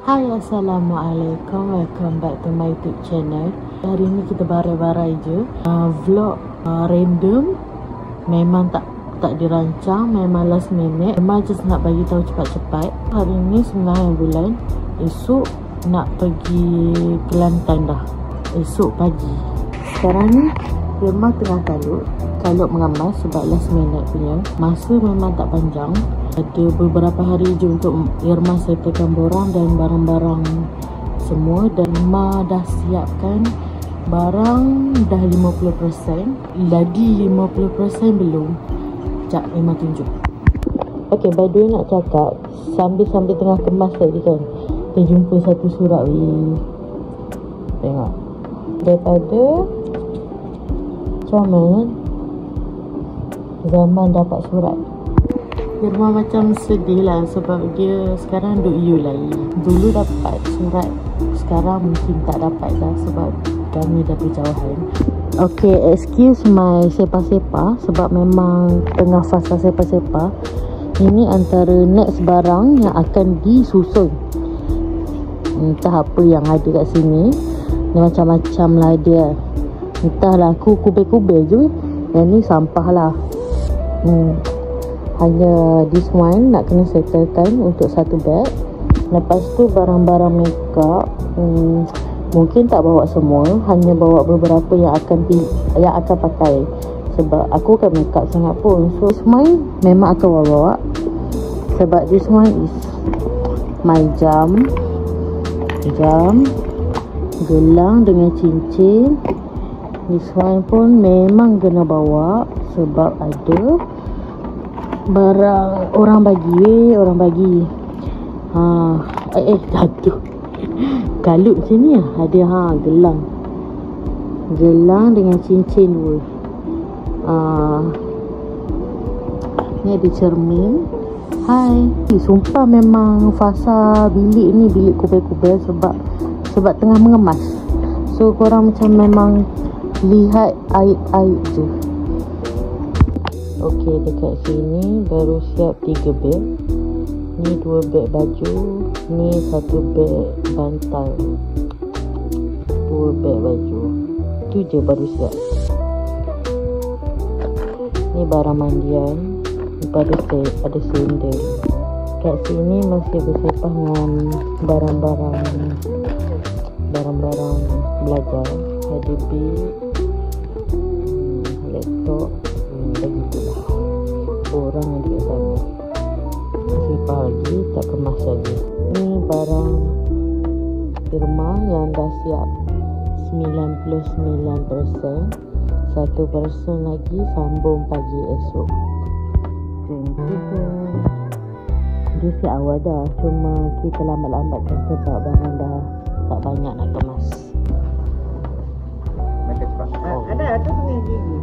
Hai, Assalamualaikum. Welcome back to my YouTube channel. Hari ni kita barai-barai je. Vlog random. Memang tak dirancang, memang last minute. Memang just nak bagi tahu cepat-cepat. Hari ni 9 bulan. Esok nak pergi Kelantan dah. Esok pagi. Sekarang ni Irma tengah kalut mengemas sebab last minute punya. Masa memang tak panjang. Ada beberapa hari je untuk Irma settlekan borang dan barang-barang semua. Dan Irma dah siapkan barang dah 50%. Lagi 50% belum. Sekejap Irma tunjuk. Okay, by the way nak cakap, sambil tengah kemas tadi kan, kita jumpa satu surat tengok. Daripada Comel Zaman dapat surat. Irma macam sedih lah sebab dia sekarang duk U lagi. Dulu dapat surat, sekarang mungkin tak dapat dah sebab kami dah berjauhan. Okay, excuse my sepa-sepa sebab memang tengah fasa sepa-sepa. Ini antara next barang yang akan disusun. Entah apa yang ada kat sini. Ni macam-macam lah dia. Entahlah, aku kubel-kubel je. Yang ni sampah lah. Hanya this one nak kena settlekan untuk satu bag. Lepas tu barang-barang makeup, mungkin tak bawa semua, hanya bawa beberapa yang akan pakai. Sebab aku kan makeup sangat pun. So this one memang akan bawa. Sebab this one is my jam, gelang dengan cincin. This one pun memang kena bawa sebab ada barang orang bagi. Jatuh. Kalut sini lah. Ada gelang dengan cincin dua. Ni ada cermin. Hai. Sumpah memang fasa bilik ni bilik kubel-kubel sebab tengah mengemas. So korang macam memang lihat aib-aib je. Okey, dekat sini baru siap 3 beg. Ni 2 beg baju, ni 1 beg bantal, 2 beg baju. Tu je baru siap. Ni barang mandian. Ada sandal. Kat sini masih bersepah dengan barang-barang belajar. Ada bil, laptop, begitulah. Orang yang dekat sana sepah lagi, tak kemas lagi. Ni barang Irma yang dah siap 99%. 1% lagi sambung pagi esok. Dia siap awal dah, cuma kita lambat-lambatkan sebab barang dah tak banyak nak kemas. Ada tu punya gigi.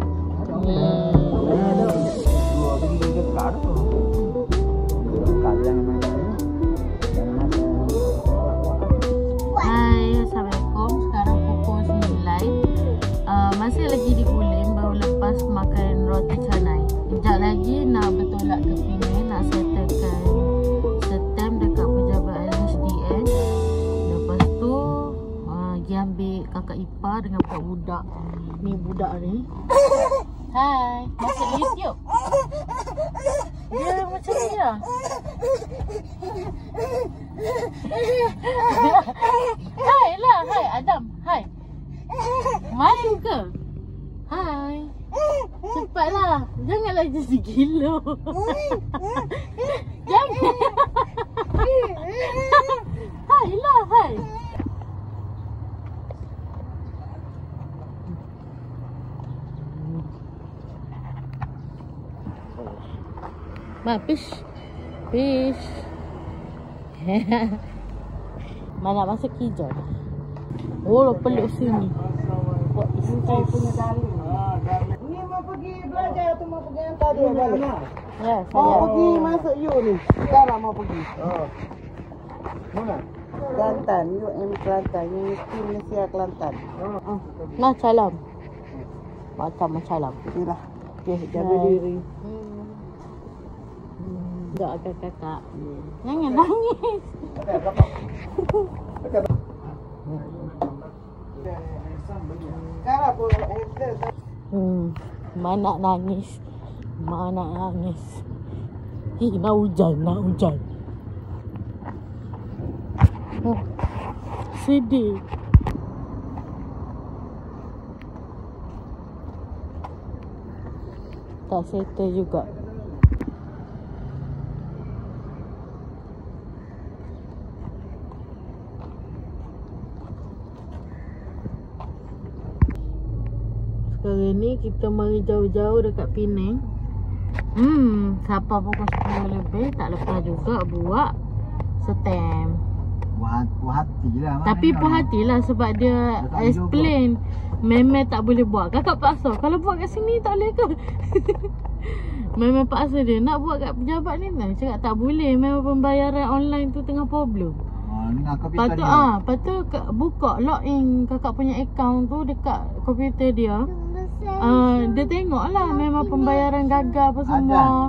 Ada. Dua gigi dekat tu. Hai, Assalamualaikum. Sekarang pukul 9. Masih lagi di Kulim, baru lepas makan roti canai. Sekejap lagi nak bertolak ke Penang, nak settlekan stem dekat pejabat LHDN. Lepas tu pergi ambil kakak ipar dengan budak. Ni budak ni. Hai, masuk YouTube. Dia macam ni lah. Hai lah, hai Adam, hai. Malu ke? Hai. Cepatlah. Janganlah jadi gila. Jangan. Hai lah, hai. Mak, fish. Mana masuk hijau. Oh, peluk sini. What is this? Ni mau pergi belajar atau mau pergi hantar dia balik? Ya, saya. Mau pergi masuk U ni. Sekarang mau pergi. Mana? Kelantan, UM Kelantan. Universiti Malaysia Kelantan. Nah, salam. Macam salam. Inilah. Okey, jaga diri. Enggak kakak. Jangan nangis. Mana nangis. Mana nangis. Nak hujan, nak hujan. Oh, sedih. Tak settle juga. Sekarang ni kita mari jauh-jauh dekat Penang. Sampai pukul 10 lebih tak lepas juga buat stamp. Puas hati lah. Tapi puas hati lah sebab dia explain memang tak boleh buat. Kakak paksa. Kalau buat kat sini tak boleh ke? Memang paksa dia nak buat kat pejabat ni. Cakap tak boleh. Memang pembayaran online tu tengah problem. Lepas tu buka login kakak punya account tu dekat komputer dia. Dia tengok lah memang pembayaran gagal apa semua.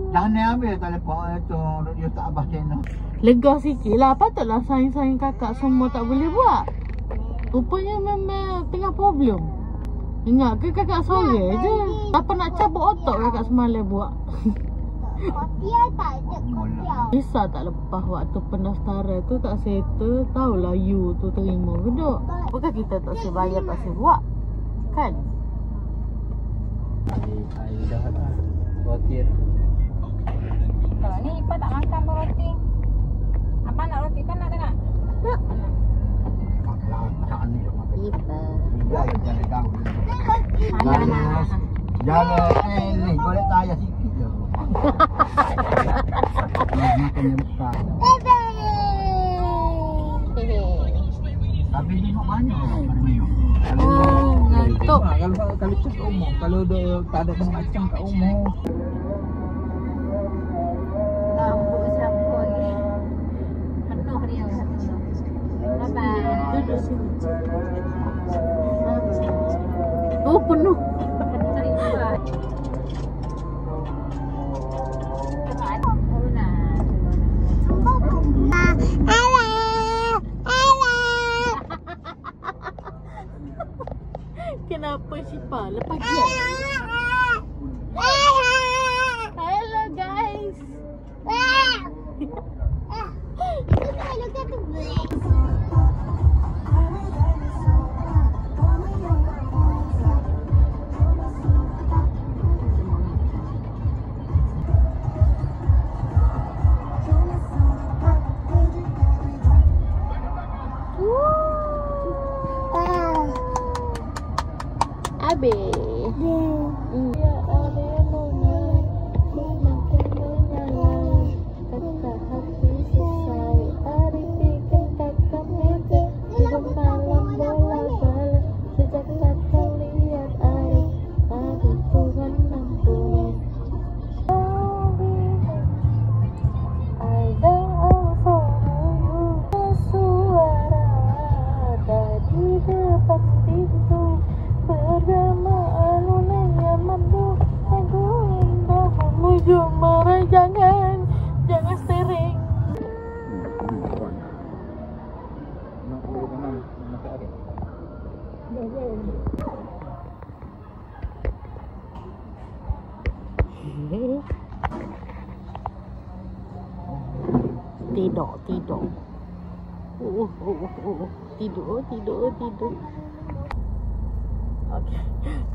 Jangan ambil tak lepas tu dia tak abah channel. Lega sikit lah. Patutlah saing-saing kakak semua tak boleh buat. Rupanya memang tengah problem. Ingat ke kakak sore je. Apa nak cabut otak kakak semalam buat. Kopiah tak ada kopiah. Bisa tak lepas waktu pendaftaran tu tak settle. Tahulah you tu terima ke tak. Bukan kita tak saya bayar tak saya buat. Kan? Saya dah lah. Khawatir. Kalau ni Ipa tak makan pun roti. Apa nak roti kan nak tengok? Tak ni dah makan. Ipa. Jangan ganggu. Mana? Jangan ni boleh tayar sikit je. Makan yang besar. Tapi ni mak banyak pada minum. Ngantuk. Kalau tu kat rumah, kalau tak ada macam kat rumah. Lampu sampul ni. Penuh dia. Bye-bye. Duduk sini. Oh penuh. Terima. Kenapa Syifa? Lepas dia. Hello guys. Abe. Ya ada nona, semakin menyala, kakak hati selesai, hari bikin kakak mati, hidup malam bola-bola, sejak kakak lihat adik, adik Tuhan ampun. I don't also know you, suara ada di depan pintu. Bergama alun yang mandu aku indah menuju merah jangan steering. Tidur. Tidur. Okay.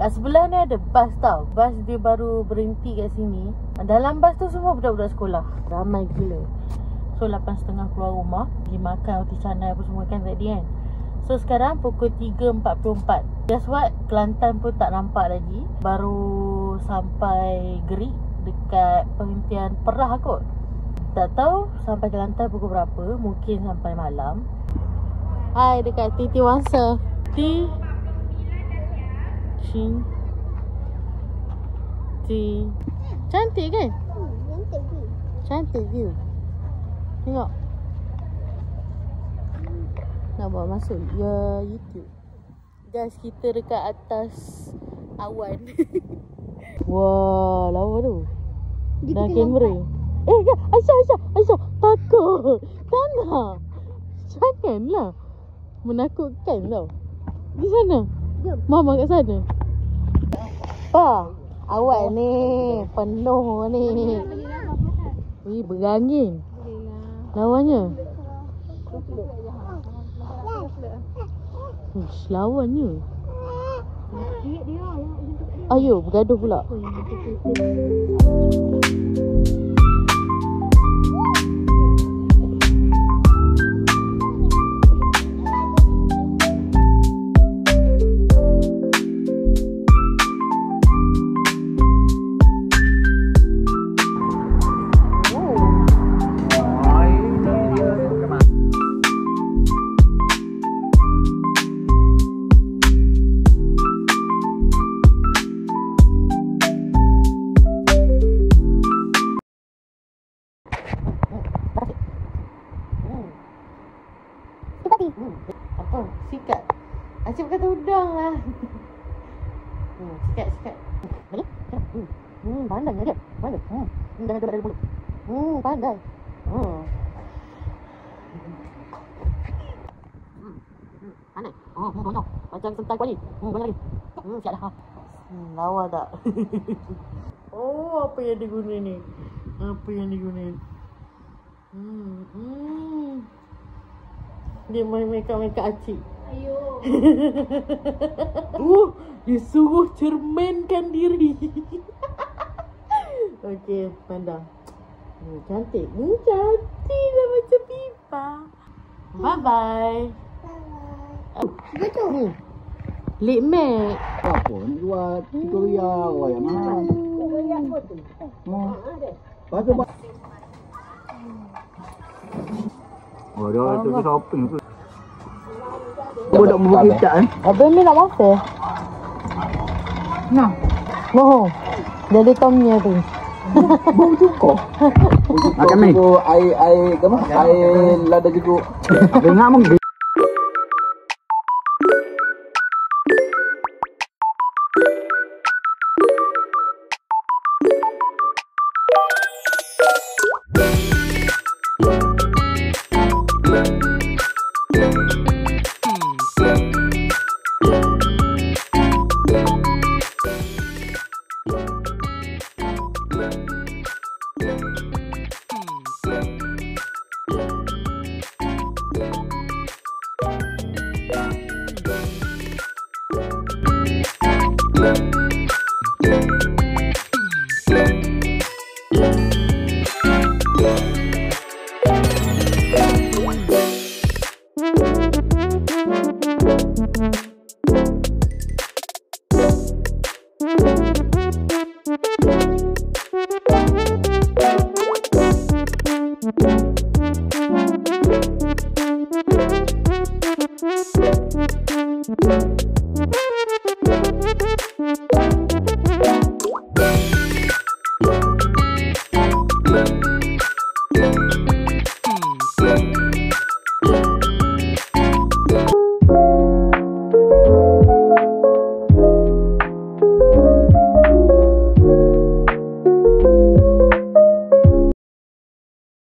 Kat sebelah ni ada bas tau. Bas dia baru berhenti kat sini. Dalam bas tu semua budak-budak sekolah. Ramai gila. So 8.30 keluar rumah, pergi makan roti canai apa semua kan tadi kan. So sekarang pukul 3.44. Guess what? Kelantan pun tak nampak lagi. Baru sampai Gerik dekat penghentian Perah kot. Tak tahu sampai Kelantan pukul berapa. Mungkin sampai malam. Hai dekat Titi Wangsa. Cantik kan? Cantik view. Tengok. Nak bawa masuk YouTube. Guys, kita dekat atas awan. Wah, lawa tu. Dah kamera. Ya, Aisyah, takut. Tak nak. Janganlah. Menakutkan tau. Di sana. Mama kat sana. Awak ni penuh ni. Berangin. Lawannya. Lawannya. Ayo, bergaduh pula. Apa? Sikat. Asyik kata udang lah. Sikat. Lagi? Pandai dia. Pandai. Jangan gerak dari mulut. Pandai. Pandai. Banyak. Macam sentai kuali. Banyak lagi. Siap dah. Lawa tak? Apa yang diguna ni? Dia main make-up acik. Ayo. Dia suruh cerminkan diri. Okey, pandang. Cantik. Cantik dah macam pipa. Bye-bye. Betul. Lip matte. Apa ni buat tutorial awak yang mana? Tutorial apa tu? Ada. Dia tu shopping tu. Budak buat kita Abang ni nak masak? Nah. Mohon. Jadi tomnya tu. Bau cukup. Makan ni. Air lada juga. Dengar mung.